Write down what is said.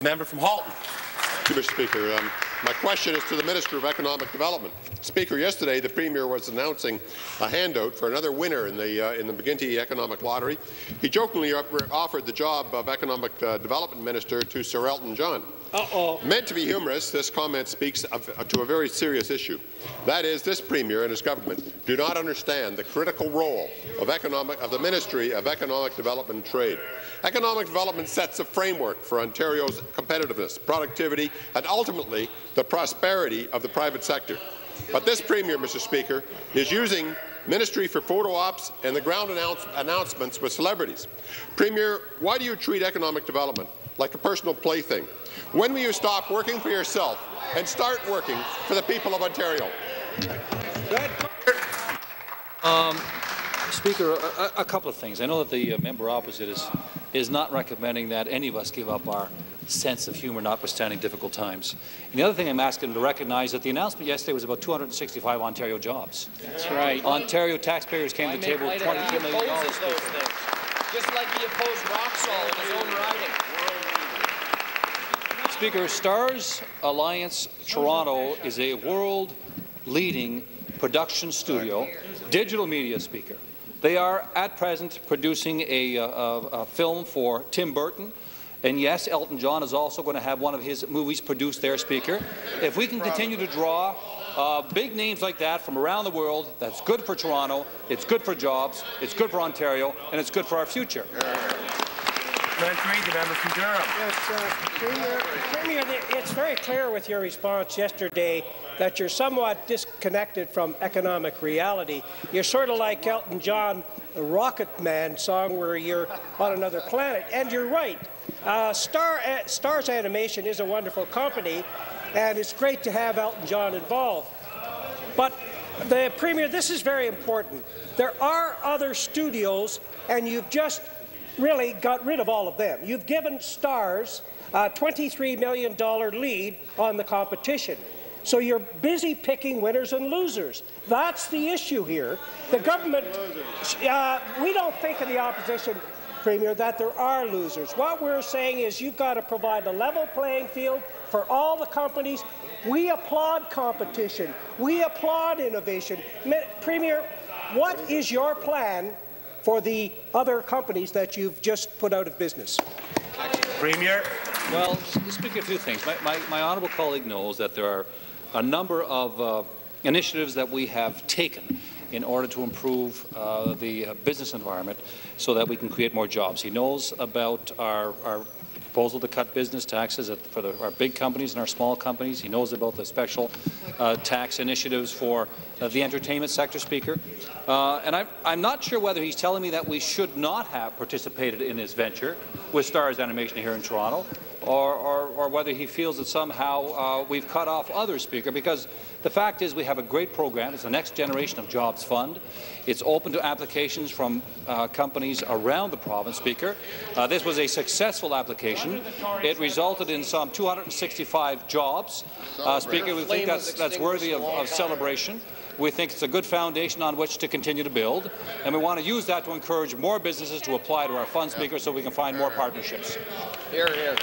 Member from Halton. Thank you, Mr. Speaker. My question is to the Minister of Economic Development. Speaker, yesterday the Premier was announcing a handout for another winner in the McGuinty Economic Lottery. He jokingly offered the job of Economic Development Minister to Sir Elton John. Meant to be humorous, this comment speaks to a very serious issue. That is, this Premier and his government do not understand the critical role of the Ministry of Economic Development and Trade. Economic development sets a framework for Ontario's competitiveness, productivity, and ultimately the prosperity of the private sector. But this Premier, Mr. Speaker, is using Ministry for photo ops and the ground announcements with celebrities. Premier, why do you treat economic development like a personal plaything? When will you stop working for yourself and start working for the people of Ontario? Speaker, a couple of things. I know that the member opposite is not recommending that any of us give up our sense of humour notwithstanding difficult times. And the other thing I'm asking him to recognize that the announcement yesterday was about 265 Ontario jobs. That's right. Ontario taxpayers came to the table with $22 million. Just like he opposed rock salt in his own riding. Speaker, Starz Alliance Toronto is a world-leading production studio, digital media, Speaker. They are at present producing a film for Tim Burton. And yes, Elton John is also going to have one of his movies produced there, Speaker. If we can continue to draw big names like that from around the world, that's good for Toronto, it's good for jobs, it's good for Ontario, and it's good for our future. The member from Durham. Yes, Premier, it's very clear with your response yesterday that you're somewhat disconnected from economic reality. You're sort of like Elton John, the Rocket Man song where you're on another planet. And you're right. Starz Animation is a wonderful company, and it's great to have Elton John involved. But, the Premier, this is very important. There are other studios, and you've just really got rid of all of them. You've given Starz a $23 million lead on the competition. So you're busy picking winners and losers. That's the issue here. The government, we don't think in the opposition, Premier, that there are losers. What we're saying is you've got to provide a level playing field for all the companies. We applaud competition. We applaud innovation. Premier, what is your plan for the other companies that you've just put out of business? Premier. Well, Speaker, a few things. My honourable colleague knows that there are a number of initiatives that we have taken in order to improve the business environment so that we can create more jobs. He knows about our proposal to cut business taxes for our big companies and our small companies. He knows about the special tax initiatives for the entertainment sector, Speaker. And I'm not sure whether he's telling me that we should not have participated in this venture with Starz Animation here in Toronto, or whether he feels that somehow we've cut off others, Speaker, because the fact is we have a great program. It's the Next Generation of Jobs Fund. It's open to applications from companies around the province, Speaker. This was a successful application. It resulted in some 265 jobs. Speaker, we think that's worthy of celebration. We think it's a good foundation on which to continue to build, and we want to use that to encourage more businesses to apply to our fund, Speaker, so we can find more partnerships. Here.